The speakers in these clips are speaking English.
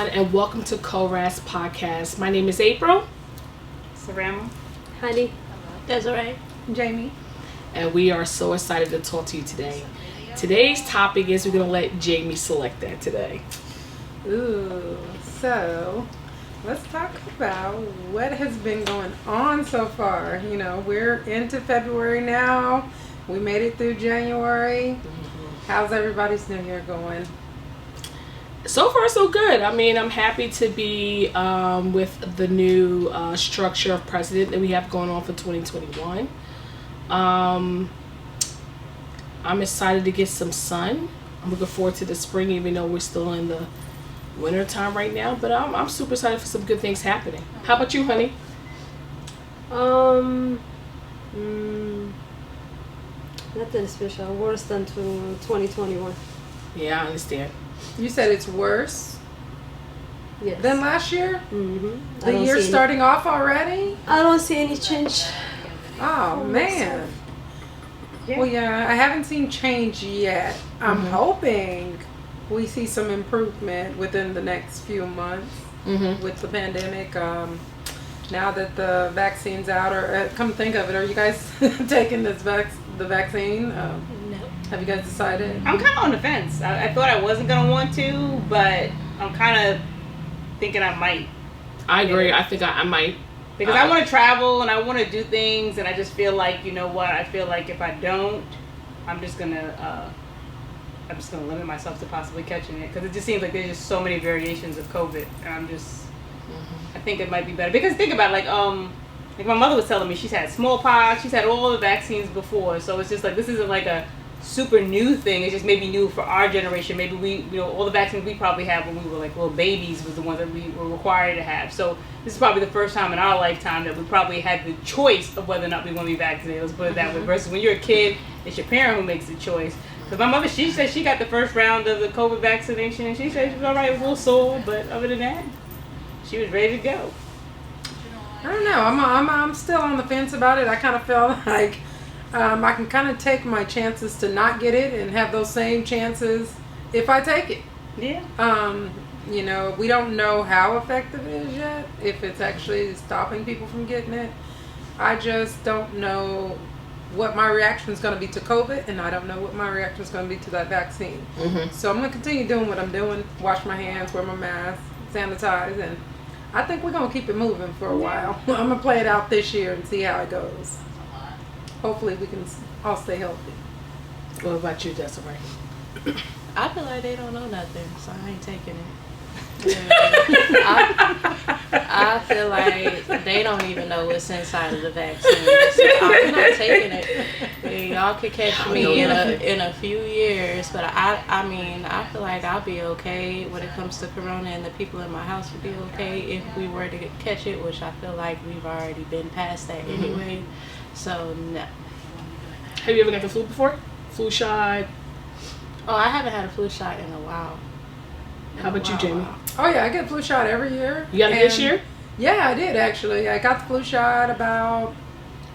everyone, and welcome to Corasp Podcast. My name is April. Sarama. Honey. Desiree. Jamie. And we are so excited to talk to you today. Today's topic is we're going to let Jamie select that today. Ooh, so let's talk about what has been going on so far. You know, we're into February now. We made it through January. How's everybody's New Year going? So far, so good. I mean, I'm happy to be with the new structure of president that we have going on for 2021. I'm excited to get some sun. I'm looking forward to the spring, even though we're still in the winter time right now. But I'm super excited for some good things happening. How about you, honey? Nothing special. Worse than 2021. Yeah, I understand. You said it's worse Yes. than last year? Mm-hmm. The year's starting off already? I don't see any change. Oh, man. Yeah. Well, yeah, I haven't seen change yet. I'm hoping we see some improvement within the next few months with the pandemic. Now that the vaccine's out, or come think of it, are you guys taking the vaccine? No. Have you guys decided? I'm kind of on the fence. I thought I wasn't going to want to, but I'm kind of thinking I might. I agree. I think I might. Because I want to travel and I want to do things, and I just feel like, you know what, I feel like if I don't, I'm just going to limit myself to possibly catching it. Because it just seems like there's just so many variations of COVID, and I think it might be better. Because think about it, like my mother was telling me, she's had smallpox, she's had all the vaccines before, so it's just like, this isn't like a super new thing. It's just maybe new for our generation. Maybe we, you know, all the vaccines we probably had when we were like little babies was the ones that we were required to have. So this is probably the first time in our lifetime that we probably had the choice of whether or not we want to be vaccinated. Let's put it that way. Versus when you're a kid, it's your parent who makes the choice. Because my mother, she said she got the first round of the COVID vaccination, and she said she was all right, a little sore, but other than that, she was ready to go. I don't know. I'm still on the fence about it. I kind of feel like I can kind of take my chances to not get it and have those same chances if I take it. Yeah. You know, we don't know how effective it is yet, if it's actually stopping people from getting it. I just don't know what my reaction is going to be to COVID, and I don't know what my reaction is going to be to that vaccine. So I'm going to continue doing what I'm doing, wash my hands, wear my mask, sanitize, and I think we're going to keep it moving for a while. I'm going to play it out this year and see how it goes. Hopefully we can all stay healthy. What about you, Desiree? I feel like they don't know nothing, so I ain't taking it. Yeah. I feel like they don't even know what's inside of the vaccine, so I'm not taking it. And y'all could catch me in a few years, but I mean, I feel like I'll be okay when it comes to corona, and the people in my house would be okay if we were to catch it, which I feel like we've already been past that anyway. So no. Have you ever got the flu before? Flu shot? Oh, I haven't had a flu shot in a while. How about you, Jamie? Oh yeah, I get flu shot every year. You got it this year? Yeah, I did actually. I got the flu shot about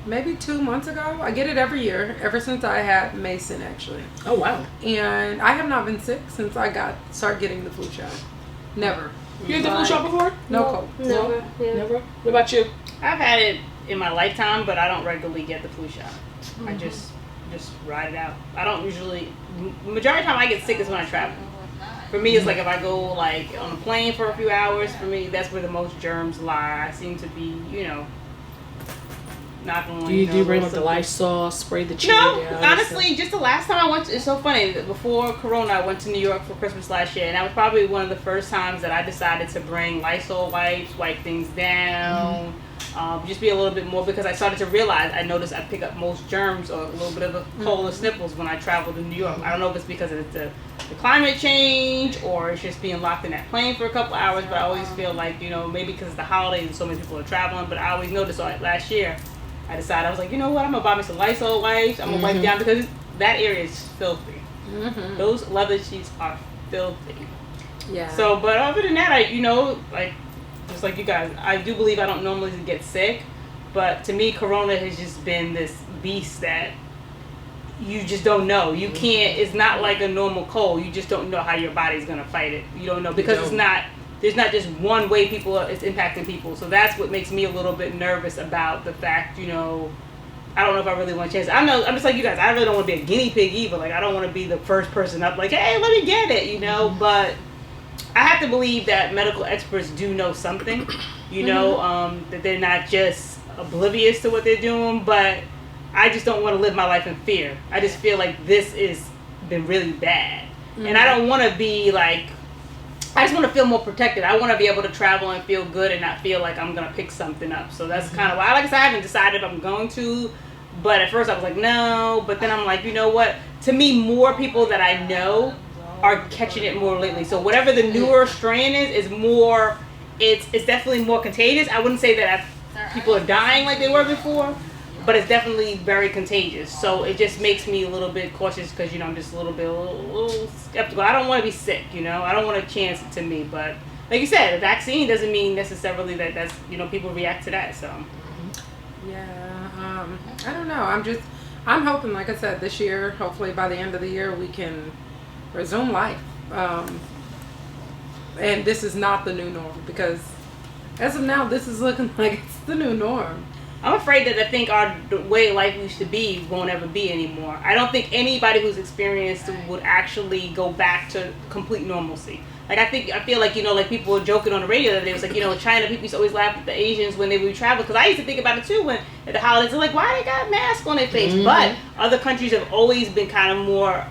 maybe 2 months ago. I get it every year, ever since I had Mason actually. Oh wow. And I have not been sick since I started getting the flu shot. Never. You had the flu shot before? No cold. Never. Yeah. Never? What about you? I've had it in my lifetime, but I don't regularly get the flu shot. I just ride it out. I don't usually, majority of the time I get sick is when I travel. For me, it's like if I go like on a plane for a few hours, for me, that's where the most germs lie. I seem to be, you know, not on. Do you bring like the Lysol, spray the chair No, down? honestly, just the last time I went to, it's so funny, before Corona, I went to New York for Christmas last year, and that was probably one of the first times that I decided to bring Lysol wipes, wipe things down, just be a little bit more, because I started to realize, I noticed I pick up most germs or a little bit of a cold or sniffles when I travel to New York. I don't know if it's because of the climate change or it's just being locked in that plane for a couple hours, but I always feel like, you know, maybe because it's the holidays and so many people are traveling, but I always noticed. So last year I decided, I was like, you know what, I'm gonna buy me some Lysol wipes, I'm gonna wipe down, because that area is filthy. Those leather sheets are filthy. Yeah. So, but other than that, I, you know, like, just like you guys, I do believe I don't normally get sick, but to me, Corona has just been this beast that you just don't know. You can't, it's not like a normal cold. You just don't know how your body's going to fight it. You don't know, because it's not there's not just one way it's impacting people. So that's what makes me a little bit nervous about the fact, I don't know if I really want to change. I know I'm just like you guys. I really don't want to be a guinea pig either. Like, I don't want to be the first person up. Like, hey, let me get it. But I have to believe that medical experts do know something. That they're not just oblivious to what they're doing. But I just don't want to live my life in fear. I just feel like this is been really bad, and I don't want to be like. I just want to feel more protected. I want to be able to travel and feel good and not feel like I'm going to pick something up. So that's kind of why, like I said, I haven't decided if I'm going to. But at first I was like, no. But then I'm like, you know what? To me, more people that I know are catching it more lately. So whatever the newer strain is more, it's definitely more contagious. I wouldn't say that people are dying like they were before. But it's definitely very contagious. So it just makes me a little bit cautious because, I'm just a little skeptical. I don't want to be sick, I don't want to chance it to me. But like you said, a vaccine doesn't mean necessarily that's, people react to that. So. Yeah, I don't know. I'm hoping, like I said, this year, hopefully by the end of the year, we can resume life. And this is not the new norm because as of now, this is looking like it's the new norm. I'm afraid that I think the way life used to be won't ever be anymore. I don't think anybody who's experienced it would actually go back to complete normalcy. Like, I feel like, like people were joking on the radio the other day. It was like, in China, people used to always laugh at the Asians when they would travel. Because I used to think about it too when at the holidays. They're like, why they got masks on their face? Mm-hmm. But other countries have always been kind of more,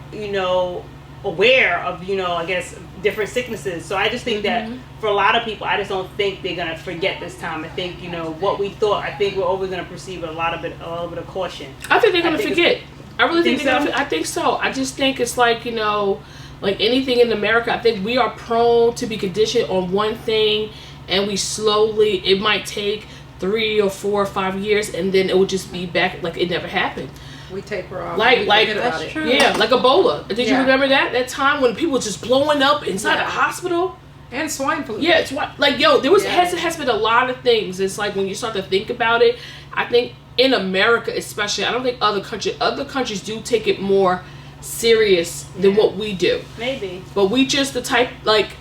aware of, I guess, different sicknesses. So I just think that for a lot of people, I just don't think they're going to forget this time. I think, what we thought, I think we're always going to perceive a little bit of caution. I think they're going to forget. I really think they're going to. I think so. I just think it's like, like anything in America, I think we are prone to be conditioned on one thing, and we slowly, it might take 3 or 4 or 5 years, and then it will just be back like it never happened. We taper off. Like that's true. Yeah, like Ebola. Did you remember that time when people were just blowing up inside the hospital? And swine flu. Yeah, it's like there was has been a lot of things. It's like when you start to think about it, I think in America especially, I don't think other countries do take it more serious than what we do. Maybe. But we just the type like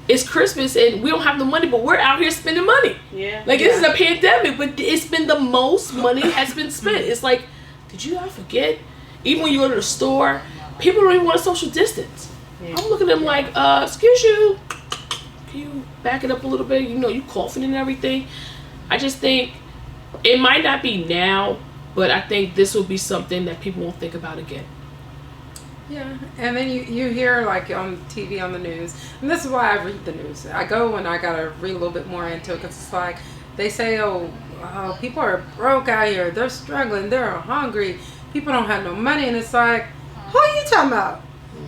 it's Christmas and we don't have the money, but we're out here spending money. Yeah. Like this is a pandemic, but it's been the most money has been spent. It's like, did you not forget? Even when you go to the store, people don't even want to social distance. Yeah. I'm looking at them like, excuse you, can you back it up a little bit? You coughing and everything. I just think it might not be now, but I think this will be something that people won't think about again. Yeah, and then you hear like on TV, on the news, and this is why I read the news. I go and I gotta read a little bit more into it because it's like they say, oh, people are broke out here, they're struggling, they're hungry, people don't have no money, and it's like, who are you talking about?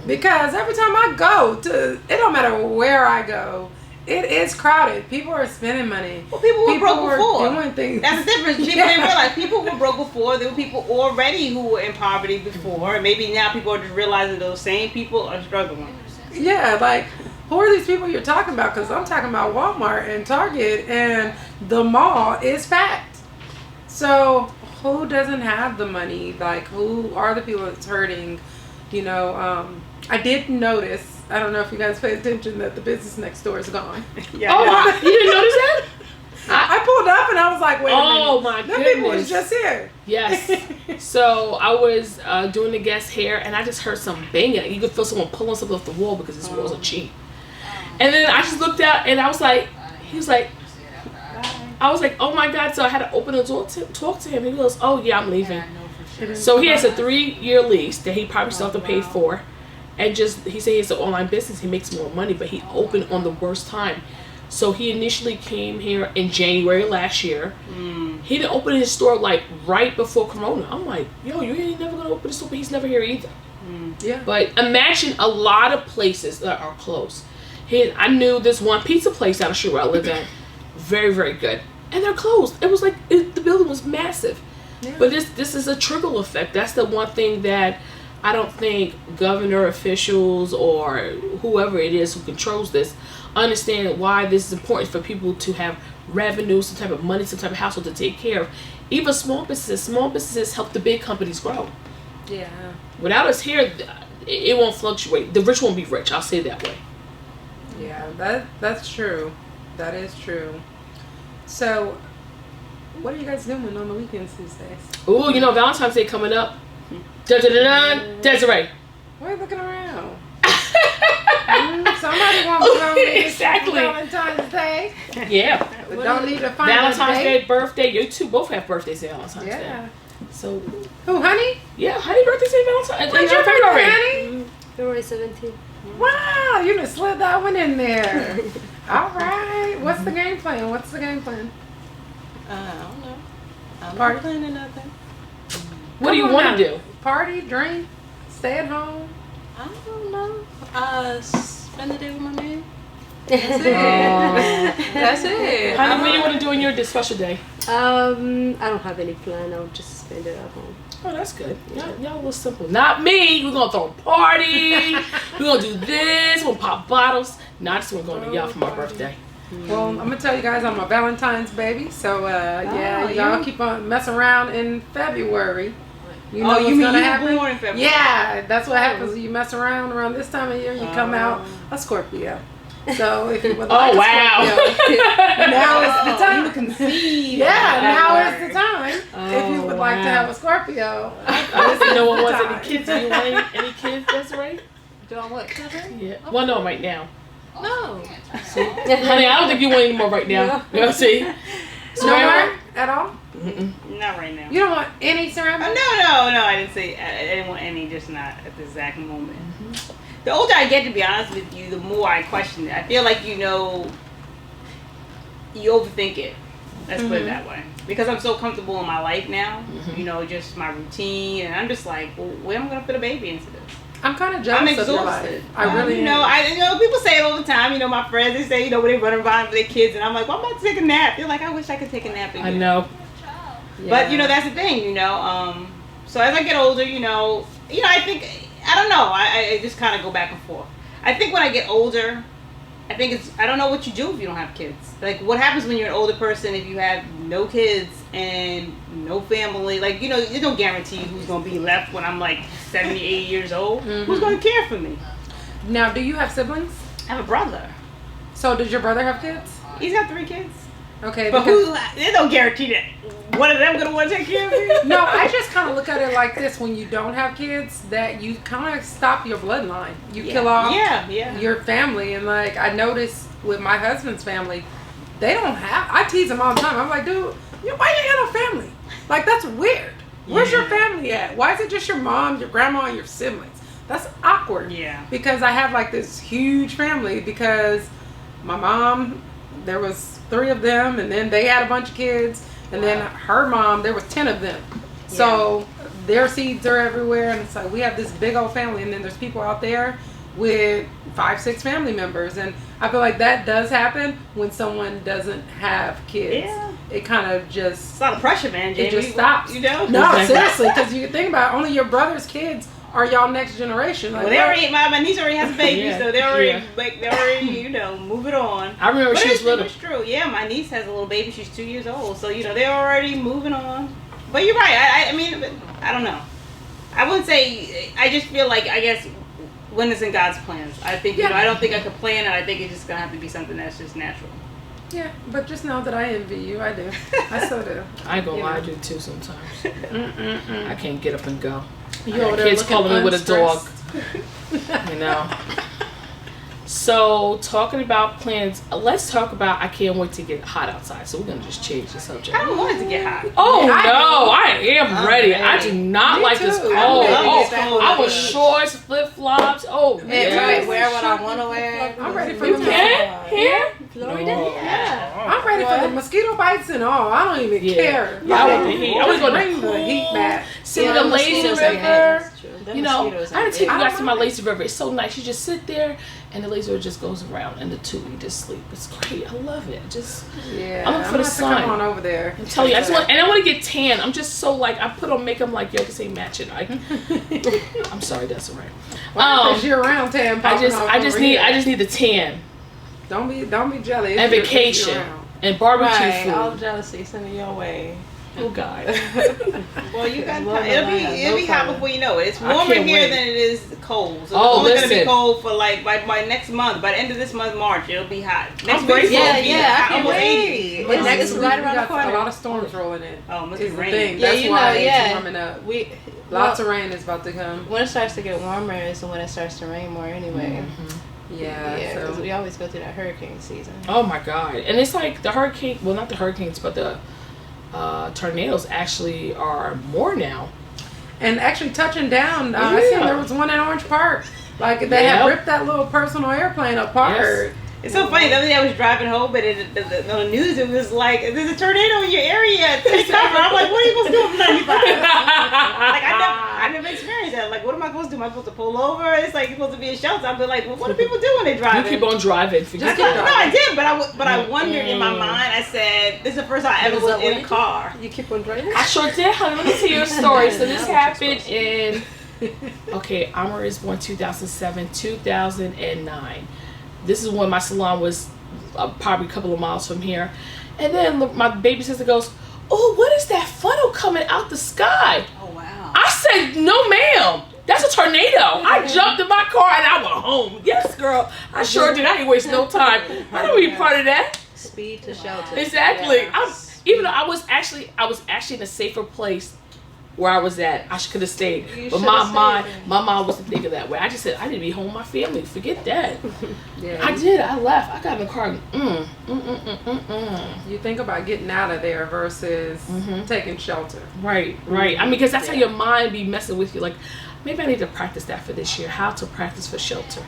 Because every time I go to, it don't matter where I go, it is crowded. People are spending money. Well, people were broke before. Doing things. That's the difference. People didn't realize people were broke before. There were people already who were in poverty before. And maybe now people are just realizing those same people are struggling. Yeah, like, who are these people you're talking about? Because I'm talking about Walmart and Target, and the mall is packed. So who doesn't have the money? Like, who are the people that's hurting? I did notice, I don't know if you guys pay attention, that the business next door is gone. Yeah. Oh, you didn't notice that? I pulled up and I was like, wait a minute. Oh my That goodness. people was just here. Yes. So I was doing the guest hair and I just heard some banging. You could feel someone pulling something off the wall because this walls are cheap. And then I just looked out and I was like, he was like, I was like, oh my God. So I had to open the door to talk to him. He goes, oh yeah, I'm leaving. So he has a 3-year lease that he probably still have to pay for. And he said he has an online business, he makes more money, but he opened on the worst time. So he initially came here in January last year. He didn't open his store like right before Corona. I'm like, yo, you ain't never gonna open the store, but he's never here either. Yeah. But imagine a lot of places that are closed. I knew this one pizza place out of Shore I lived at, very, very good. And they're closed. It was like, the building was massive. Yeah. But this is a trickle effect. That's the one thing that I don't think governor officials or whoever it is who controls this understand why this is important for people to have revenue, some type of money, some type of household to take care of. Even small businesses help the big companies grow. Yeah. Without us here, it won't fluctuate. The rich won't be rich. I'll say it that way. Yeah, that's true. That is true. So, what are you guys doing on the weekends these days? Ooh, you know, Valentine's Day coming up. Da-da-da-da. Desiree. Why are you looking around? Somebody wants to know Exactly. Valentine's Day. Yeah. But don't need to find Valentine's a Day, date. birthday. You two both have birthdays on Valentine's Day. Yeah. So, Who, honey? yeah, honey birthday's in Valentine's. When's your birthday, honey? February 17th. Wow, you just slid that one in there. All right. What's the game plan? I don't know. I'm Party? not planning nothing. What do you want to do? Party, drink, stay at home. I don't know. Spend the day with my man. That's That's it. Honey, what do you want to do on your special day? I don't have any plan. I'll just spend it at home. Oh, that's good. Y'all a little simple. Not me. We're going to throw a party. We're going to do this. We're going to pop bottles. No, I just want to go to y'all for my birthday. Well, I'm gonna tell you guys I'm a Valentine's baby, so y'all keep on messing around in February. You know what's gonna happen? Born in February? Yeah, that's what happens. You mess around this time of year, you come out a Scorpio. So if you would like a Scorpio, now is the time to conceive. Yeah, now is the time. If you would like to have a Scorpio, No one wants any kids. Do you want any kids, Desiree? Do I what, children? Yeah. Well, no, right now. No. Honey, I don't think you want any more right now. You know what I'm saying? no more at all. Not right now. You don't want any ceramic? No, I didn't say I didn't want any, just not at the exact moment. The older I get, to be honest with you, the more I question it. I feel like, you overthink it. Let's put it that way. Because I'm so comfortable in my life now, just my routine, and I'm just like, well, where am I going to fit a baby into this? I'm kind of jealous of your life. I really am. People say it all the time. My friends, they say, when they run around with their kids, and I'm like, well, I'm about to take a nap. They're like, I wish I could take a nap again. I know. But that's the thing, So as I get older, I think, I don't know. I just kind of go back and forth. I think when I get older, I don't know what you do if you don't have kids. Like, what happens when you're an older person if you have no kids and no family? Like, there's no guarantee who's going to be left when I'm like 70, 80 years old. Who's going to care for me? Now, do you have siblings? I have a brother. So, does your brother have kids? He's got 3 kids. Okay, but there's no guarantee that one of them going to want to take care of you. No, I just kind of look at it like this: when you don't have kids, that you kind of stop your bloodline. You kill off your family, and like I noticed with my husband's family, they don't have. I tease them all the time. I'm like, dude, why you got no family? Like, that's weird. Where's your family at? Why is it just your mom, your grandma, and your siblings? That's awkward. Yeah. Because I have like this huge family because my mom, there was 3 of them, and then they had a bunch of kids, and then her mom, there was 10 of them. So their seeds are everywhere, and it's like we have this big old family, and then there's people out there with 5, 6 family members, and I feel like that does happen when someone doesn't have kids. Yeah. It kind of just... It's a lot of pressure, man, Jamie. It just stops. No, seriously, because you think about it, only your brother's kids are y'all next generation. Like, well, they already, my niece already has a baby, so they're already, moving on. I remember she was little. It's true. Yeah, my niece has a little baby. She's 2 years old, so they're already moving on. But you're right. I mean, I don't know. I wouldn't say. I just feel like, I guess, when it's in God's plans. I think I don't think I could plan it. I think it's just gonna have to be something that's just natural. Yeah, but just know that I envy you. I do. I still do. I ain't gonna lie, I do too sometimes. I can't get up and go. You over there kids calling me with a dog. So, talking about plans, let's talk about I can't wait to get hot outside. So, we're going to just change the subject. I don't want it to get hot. Oh, no. I am ready. I do not like this cold. I was shorts, flip-flops. Oh, yeah. Wear what I want to wear. I'm ready for you here? Florida? No. Yeah. I'm ready for the mosquito bites and all. I don't even care. Yeah, I want the heat. I was going to the heat bath. See the lazy river. I had to take you guys to my lazy river. It's so nice. You just sit there and the lazy river just goes around and the two you just sleep. It's great. I love it. I'm looking for the sun. Come on over there. I'm telling you, I want to get tan. I'm just so like I put on makeup like yo, this ain't matching. I'm sorry, that's all right. Because you're around tan. I just need the tan. Don't be jelly. And vacation and barbecue food. All jealousy sending your way. Oh God. Well, you got Well, it'll be hot before you know it. It's warmer can't here wait. than it is cold. So Oh, it's only gonna listen. be cold for like by next month. By the end of this month, March, it'll be hot. Next I'm week, grateful. it'll be Yeah, I can't almost 80. wait. But It's next week right we around the got corner. a lot of storms rolling in. Oh, must Is be the rain. thing. Yeah, That's you why know, it's yeah. warming up. Lots Lots of rain is about to come. When it starts to get warmer is when it starts to rain more anyway. Yeah. Yeah, because So we always go through that hurricane season. Oh my God. And it's like the hurricane, well, not the hurricanes, but the tornadoes actually are more now. and actually touching down. I seen there was one in Orange Park. Like they had ripped that little personal airplane apart. Yes. It's so funny. The other day I was driving home, but on the news it was like, "There's a tornado in your area. Take cover." I'm like, "What are you supposed to do on 95?" Like I never experienced that. Like, what am I supposed to do? Am I supposed to pull over? It's like you're supposed to be in shelter. I'll be like, well, what do people do when they drive? You keep on driving. Forget No, that. I did, but I wondered in my mind. I said, "This is the first time I ever was in a car." You keep on driving? I sure did, honey. Let me tell you a story. So this happened in, okay, Amr is born 2007, 2009. This is when my salon was probably a couple of miles from here. And then my baby sister goes, "Oh, what is that funnel coming out the sky?" Oh wow! I said, "No, ma'am. That's a tornado." I jumped in my car and I went home. Yes, girl. I sure did. I didn't waste no time. I don't be part of that. Speed to shelter. Exactly. Yeah. Even though I was actually in a safer place where I was at. I could have stayed. You But shoulda my stayed. mom wasn't thinking that way. I just said I need to be home with my family. Forget that. Yeah. I did. I left. I got in the car. You think about getting out of there versus taking shelter. Right. I mean, because that's how your mind be messing with you. Like, maybe I need to practice that for this year. How to practice for shelter.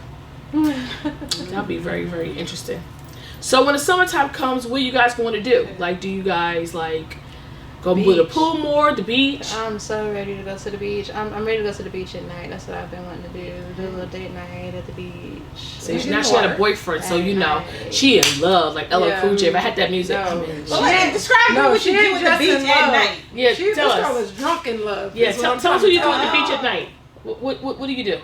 That'll be very, very interesting. So when the summertime comes, what are you guys going to do? Like, do you guys like go to the pool more, the beach? I'm so ready to go to the beach. I'm ready to go to the beach at night. That's what I've been wanting to do a little date night at the beach. So now she had a boyfriend, so you know she in love, like LL Cool J. If I had that music, I'm in Well, love. describe what you do at the beach at night. Yeah, She tell us. was drunk in love. Yeah, is what tell I'm us trying what to you do tell at the you. beach at night. What do you do?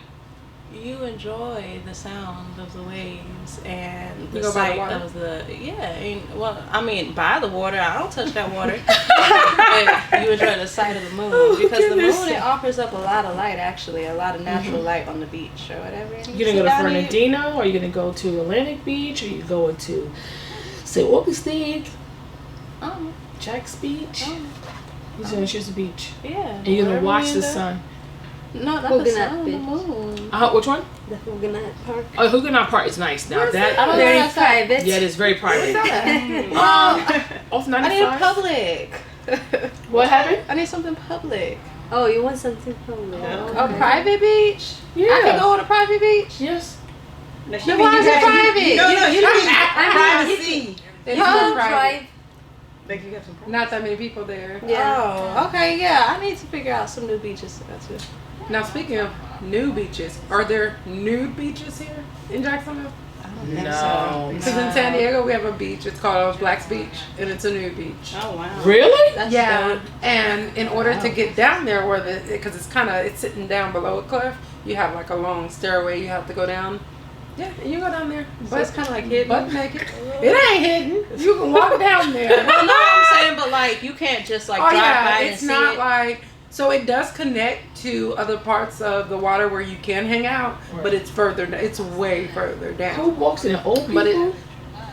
You enjoy the sound of the waves and You the go by the sight water? of the I mean by the water. I don't touch that water. But you enjoy the sight of the moon because goodness. the moon, it offers up a lot of light, actually, a lot of natural light on the beach or whatever. You gonna go to Fernandina, or you gonna go to Atlantic Beach, or you going to St. Augustine, Jack's Beach? You're gonna choose the beach, Yeah. and you're gonna wherever watch we the end up. sun. No, not the Coconut sun, the Beach. moon. Which one? The Huguenot Park. Oh, Huguenot Park is nice. Now I that don't know Very what's that. private. yeah, it is very private. Off I need a 95. public. What happened? I need something public. Oh, you want something public? A private beach? Yeah. I can go on a private beach? Yes. No, Then why is it private? No, you need I privacy. It's You not can private. drive. Like you have some privacy. Not that many people there. Yeah. Oh, okay, yeah. I need to figure out some new beaches to go to. Now speaking of new beaches, are there nude beaches here in Jacksonville? I don't think No. so. Because in San Diego we have a beach. It's called Black's Beach, and it's a nude beach. Oh wow. Really? That's Yeah, dope. and in order to get down there, because it's sitting down below a cliff, you have like a long stairway you have to go down. Yeah, and you go down there, So it's kind of like hidden. butt naked. It ain't hidden. You can walk down there. Well, no, I'm saying, but like you can't just like Oh drive yeah, by and it's see not it. like so. It does connect to other parts of the water where you can hang out, but it's further. It's way further Who down. walks in? Old people? But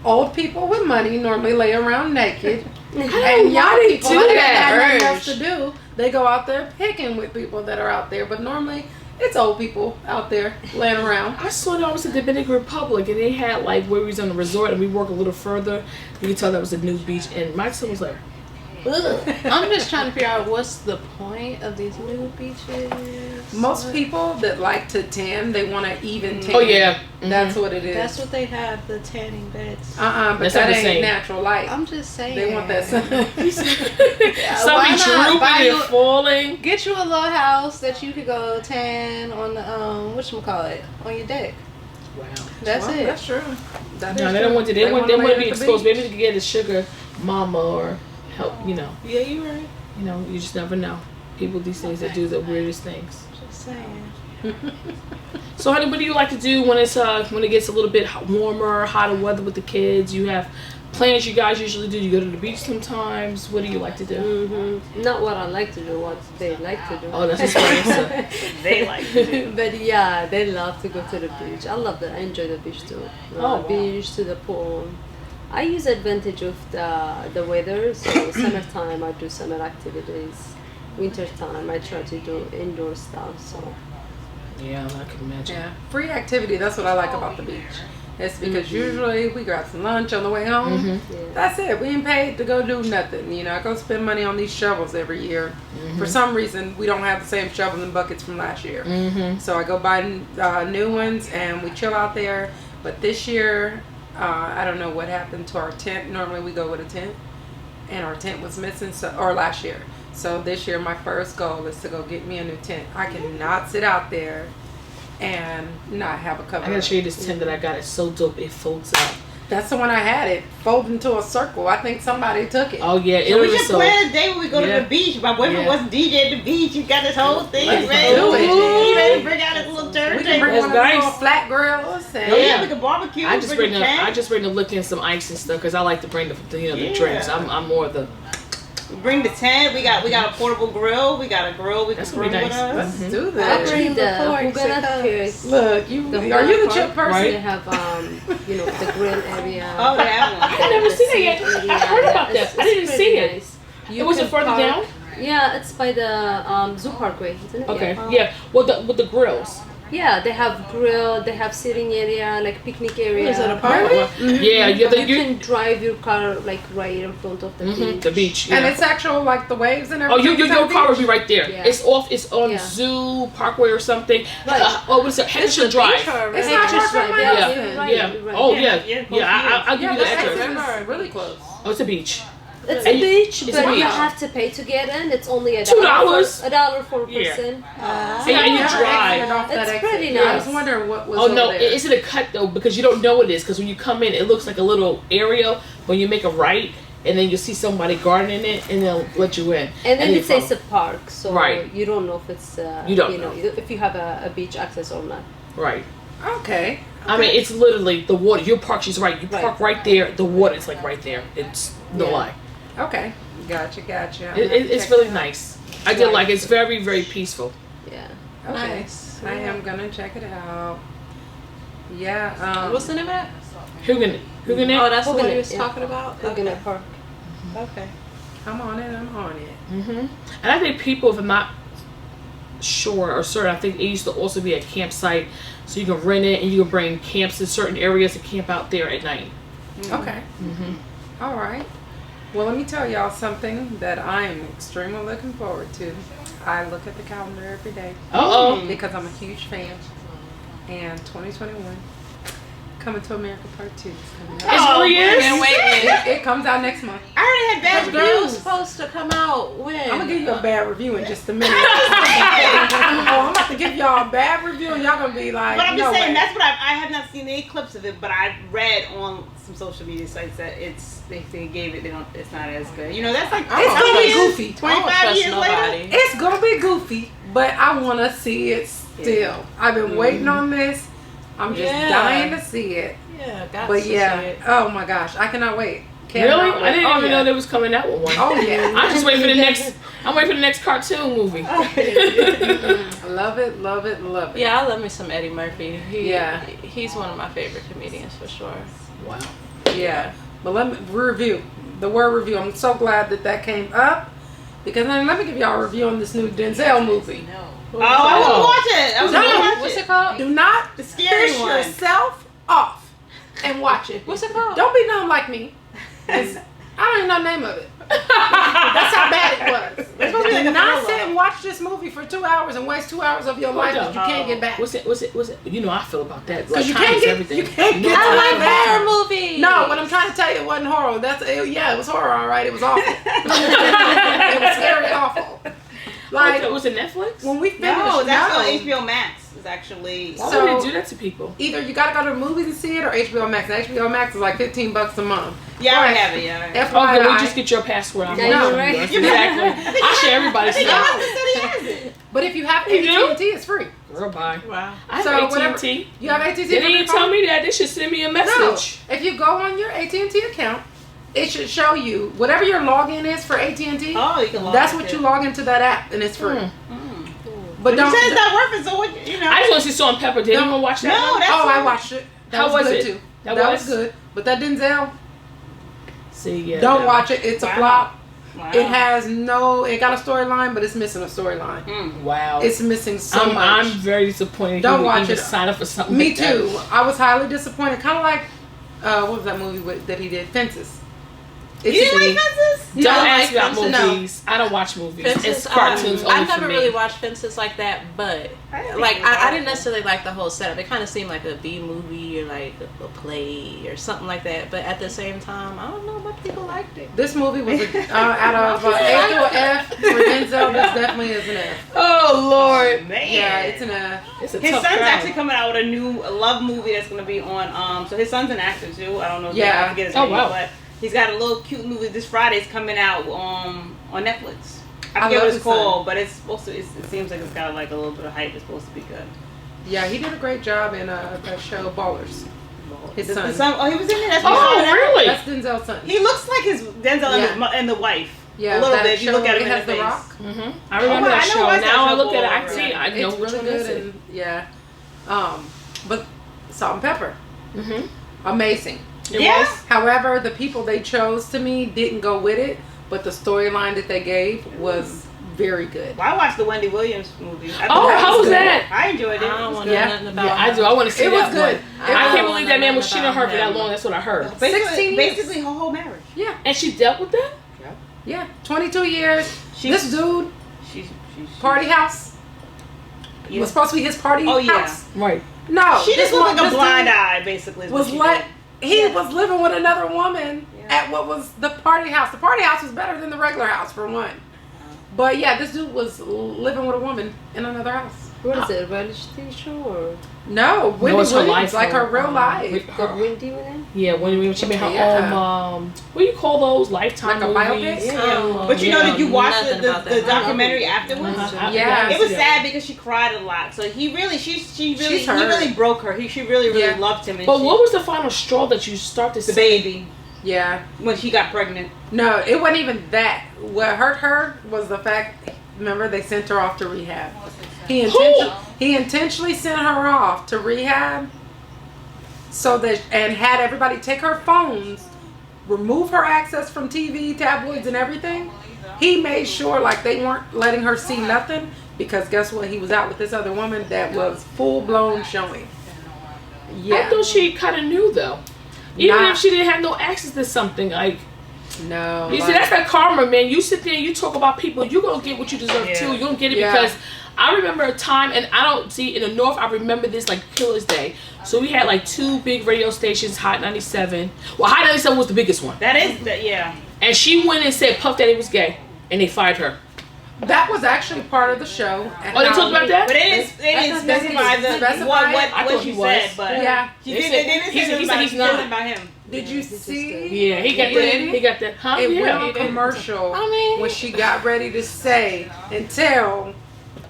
old people with money normally lay around naked, and young why they people do that that? have nothing else Urge. to do, they go out there picking with people that are out there. But normally, it's old people out there laying around. I saw that I was in the Dominican Republic, and they had like where we was on the resort, and we walked a little further. You could tell that was a new beach, and my son was like, "Ugh." I'm just trying to figure out what's the point of these new beaches. Most people that like to tan, they want to even tan. Oh yeah, That's what it is. That's what they have, the tanning beds. But That's that not the ain't same. natural light. I'm just saying. They want that sun. Some why be not? drooping Buy and you- falling. Get you a little house that you could go tan on the whatchamacallit, on your deck. Wow. That's Well, it. That's true. That No, is they true. don't want to. They want to lay be at the exposed. beach. Maybe they could get a sugar mama or help. You know. Yeah, you right. You know. You just never know. People these days that do the weirdest things. Just saying. So, honey, what do you like to do when it gets a little bit warmer, hotter weather with the kids? You have plans you guys usually do? You go to the beach sometimes? What do you like to do? Not what I like to do, what they like to do. Oh, that's just what They like to do. But yeah, they love to go to the beach. I enjoy the beach too. Wow. Beach, to the pool. I use advantage of the weather. So summertime I do summer activities. Wintertime I try to do indoor stuff. So Yeah, I can imagine. Yeah, free activity. That's what I like about the beach. It's because usually we grab some lunch on the way home. yeah. That's it. We ain't paid to go do nothing. You know, I go spend money on these shovels every year. For some reason, we don't have the same shovels and buckets from last year. So I go buy new ones and we chill out there. But this year, I don't know what happened to our tent. Normally we go with a tent, and our tent was missing. Or last year. So this year, my first goal is to go get me a new tent. I cannot sit out there and not have a cover. I gotta show you this tent that I got. It's so dope. It folds out. That's the one I had. It folded into a circle. I think somebody took it. Oh yeah, So we was should so. plan a day when we go to the beach. My boyfriend Yeah. wasn't DJ at the beach. He got this whole thing Let's ready. do it. He ready to bring out his little We can bring turntable. That's one of those nice. little flat grills. And Yeah, we can barbecue. I just bring the tent. liquor and some ice and stuff because I like to bring the drinks. I'm more of the. Bring the tent. We got a portable grill. We got a grill we can That's gonna bring be with nice. us. Let's do I that. bring the Forks, Hugana Pierce. Look, are you the chip person? Right? They have the grill area. Oh, they have one. I never seen it yet. I heard about that. I didn't see it. Nice. It was it further down? Yeah, it's by the Zoo Parkway, isn't it? Okay. Yeah. Yeah. With the grills. Yeah, they have grill, they have sitting area, like picnic area. Is it a park? Yeah. You You can drive your car like right in front of the beach. the beach. Yeah. And it's actual like the waves and Oh, everything. your car would be right there. Yeah. It's on Yeah. Zoo Parkway or something. Right. What is it? Henderson Drive. It's not Just far from right my there. house. Yeah. You're right, Yeah. you're right. Oh Yeah, yeah. yeah, Yeah. I'll give Yeah, you the that's address. really close. Oh, it's a beach. It's And a beach, it's but a you beach. have to pay to get in. It's only $1. $2. $1 for a Yeah. person. And you Never drive. exited off that It's exit. pretty Yeah, I nice. was wondering what was Oh over no, there. is it a cut though? Because you don't know what it is. Because when you come in, it looks like a little area. When you make a right, and then you see somebody gardening it, and they'll let you in. And then you it says follow. a park, so Right. you don't know if it's You don't know. if you have a beach access or not. Right. Okay. I mean, it's literally the water. Your park, she's right. You Right. park right there. The water is like right there. It's no Yeah. lie. Okay. Gotcha. It's really nice. I did like it. It's very, very peaceful. Yeah. Okay. Nice. I am gonna check it out. Yeah. What's the name of it? Huguenot. Oh, that's the one Hugana, you was yeah. talking about? Hugana Park. Okay. I'm on it. And I think people, if I'm not sure or certain, I think it used to also be a campsite, so you can rent it and you can bring camps to certain areas to camp out there at night. Okay. All right. Well, let me tell y'all something that I am extremely looking forward to. I look at the calendar every day because I'm a huge fan. And 2021, Coming to America Part 2 is coming out. It really is. Been waiting. It comes out next month. I already had bad Girl, it's reviews. supposed to come out when? I'm gonna give you a bad review in just a minute. I'm about to give y'all a bad review, and y'all gonna be like, But I'm just no saying way. that's what I have not seen any clips of it, but I read on some social media sites that they gave it. It's not as good. You know, that's like It's gonna be goofy. 25 years later. It's gonna be goofy, but I wanna see it still. I've been waiting on this. I'm just dying to see it. Yeah, got But to yeah, see it. oh my gosh, I cannot wait. Really? Cannot wait. I didn't Oh, even yeah. know they was coming out with one. Oh yeah. I'm just waiting for the next. I'm waiting for the next cartoon movie. Love it, love it, love it. Yeah, I love me some Eddie Murphy. Yeah. He's one of my favorite comedians for sure. Wow. Yeah. But let me review. The word review. I'm so glad that came up. Because then let me give y'all a review on this new Denzel movie. Oh, I want to watch it. I was No. gonna watch What's it. it called? Do not The scary piss one. yourself off and watch it. What's it called? Don't be dumb like me. I don't even know the name of it. That's how bad it was. It's supposed to be like Do a not thriller. sit and watch this movie for 2 hours and waste 2 hours of your life that you can't get back. What's it? You know how I feel about that. Because you time can't is get, everything. you can't get I to like that horror back. movies. No, what I'm trying to tell you, it wasn't horror. It was horror, all right. It was awful. It was scary, awful. Like was it Netflix? when we finished, No, it's actually no. on HBO Max. It's actually. Why So- would they do that to people? Either you gotta go to the movies and see it, or HBO Max. And HBO Max is like $15 a month. Yeah, I Right. have it. Yeah. FYI, Okay, we just get your password. I'm Yeah, watching you're right. yours. Exactly. I share everybody's I think stuff. Austin said he has it. But if you have You do? AT&T, it's free. Girl, bye. Wow. I So have whatever- AT&T. You have AT&T? They didn't even for your tell phone? me that. They should send me a No. message. If you go on your AT&T account, it should show you whatever your login is for AT&T. Oh, you can log That's in what too. you log into that app, and it's free. Mm. But You don't. said it's not worth it, so what, you know. I just want to see Salt and Pepper. Did anyone watch that? No, one? that's Oh, I what- watched it. That How was good it? too. That That was? was good. But that Denzel, See, yeah. don't no. watch it. It's a Wow. flop. Wow. It has no. It got a storyline, but it's missing a storyline. Mm. Wow. It's missing so I'm much. very disappointed. Don't you would watch even it. sign up for something. Me like that. too. I was highly disappointed. Kind of like, what was that movie that he did? Fences. You didn't like Fences? You Don't don't ask like about Fences? No. movies. I don't watch movies. Fences, It's cartoons only I've for never me. really watched Fences like that, but I didn't like think about I it. didn't necessarily like the whole setup. It kind of seemed like a B movie or like a play or something like that. But at the same time, I don't know what people liked it. This movie was out of A to an F for Denzel. This definitely is an F. Oh Lord. Man. Yeah, it's an F. It's a His tough son's crowd. actually coming out with a new love movie that's going to be on. So his son's an actor too. I don't know. Yeah. I forget his Oh, name, wow. but he's got a little cute movie this Friday's coming out on Netflix. I I forget love what it's his son. called, but it's supposed to. It seems like it's got like a little bit of hype. It's supposed to be good. Yeah, he did a great job in that show Ballers. His The son. son. Oh, he was in it. That's Oh really? That's Denzel's son. He looks like his Denzel and, Yeah. and the wife. Yeah, a little that bit. If you look show, at him it in has the The face. Rock. I remember Oh, that I know show. what's that Now I show look at it. I called. see. Yeah, I know it's which really one is good. it. And, yeah. But Salt and Pepper, Mhm. amazing. It Yeah. was. However, the people they chose to me didn't go with it, but the storyline that they gave was very good. Well, I watched the Wendy Williams movie. I Oh, thought how that was good. that? I enjoyed it. I don't want to Yeah. know nothing about. Yeah, I do. I want to see It was that good. one. It I was- can't believe that man was cheating on her for that him. long. That's what I heard. Basically, 16 years. basically her whole marriage. Yeah, And she dealt with that. yeah. 22 years. She's- This dude, She's party house, Yeah. was supposed to be his party Oh, yeah. house. Right. No, She just this looked one- like a this blind dude eye, basically. is what Was she like did. he Yeah. was living with another woman Yeah. at what was the party house. The party house was better than the regular house for one. But yeah, this dude was living with a woman in another house. What is it? A reality show or No, Wendy it's her Williams, life, like her her, real life. with the her. Wendy Williams? Yeah, when she made her Yeah. own. What do you call those? Lifetime Like a movies. biopic? Yeah. But you know, did you watch Nothing about the that. documentary I love afterwards? it. Yeah. It was sad because she cried a lot. So he really, he She's hurt. really broke her. She really Yeah. loved him. And But she, what was the final straw that you start to the see? baby Yeah. when she got pregnant? No, it wasn't even that. What hurt her was the fact, remember, they sent her off to rehab. He intentionally sent her off to rehab so that, and had everybody take her phones, remove her access from TV, tabloids, and everything. He made sure like they weren't letting her see nothing because guess what? He was out with this other woman that was full blown showing. I Yeah. thought she kind of knew though. Even Nah. if she didn't have no access to something, like No. you see, like- that's that karma, man. You sit there and you talk about people, you gonna get what you deserve Yeah. too. You gonna get it Yeah. because I remember a time, and I don't see in the North. I remember this like Killer's Day. So we had like 2 big radio stations, Hot 97. Well, Hot 97 was the biggest one, That is the yeah. and she went and said Puff Daddy was gay, and they fired her. That was actually part of the show. Oh, they talked about that. But it didn't specify Specify it? I what thought she he was. said. But Yeah. she They did. said- They didn't he say said- he nothing said about, he's not. about him. Did you see? Yeah, he got It that. He got that. Huh? It went Yeah. on commercial I mean- when she got ready to say and tell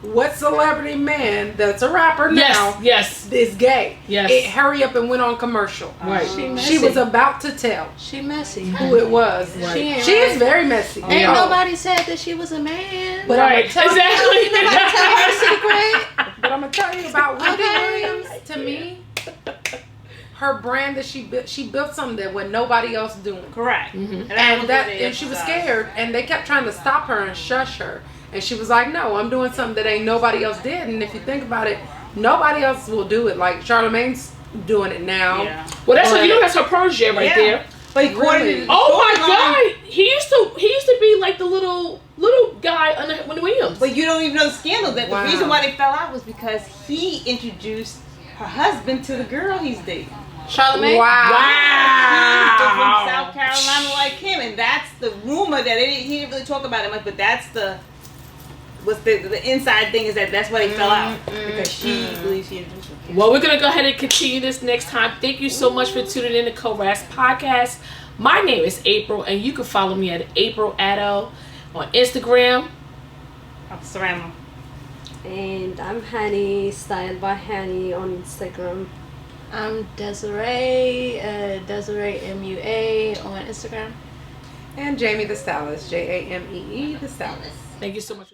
what celebrity man that's a rapper now Yes. is gay. Yes. It hurry up and went on commercial. Right. She was about to tell She messy. who it was. Right. She ain't She right. is very messy. Ain't Oh. nobody said that she was a man. But Right. I'm gonna tell Exactly. But I'm gonna tell you about Wendy Okay. Williams. To me, her brand that she built something that what nobody else doing. Correct. Mhm. And she was scared, and they kept trying to stop her and shush her. And she was like, "No, I'm doing something that ain't nobody else did." And if you think about it, nobody else will do it. Like Charlamagne's doing it now. Yeah. Well, that's what you know. That's her protege right Yeah. there. But according Really? to the Oh my storyline- God! He used to be like the little guy under Wendy Williams. But you don't even know the scandal. That Wow. the reason why they fell out was because he introduced her husband to the girl he's dating. Charlamagne. Wow. He's from South Carolina like him, and that's the rumor that he didn't really talk about it much, but that's the inside thing is that's why they fell out because she believes she introduced him. Well, we're gonna go ahead and continue this next time. Thank you so much for tuning in to Corasp Podcast. My name is April, and you can follow me at April Addo on Instagram. I'm Serrano. And I'm Hani, Style by Hani on Instagram. I'm Desiree, Desiree MUA on Instagram. And Jamie the Stylist, Jamee the Stylist. Thank you so much.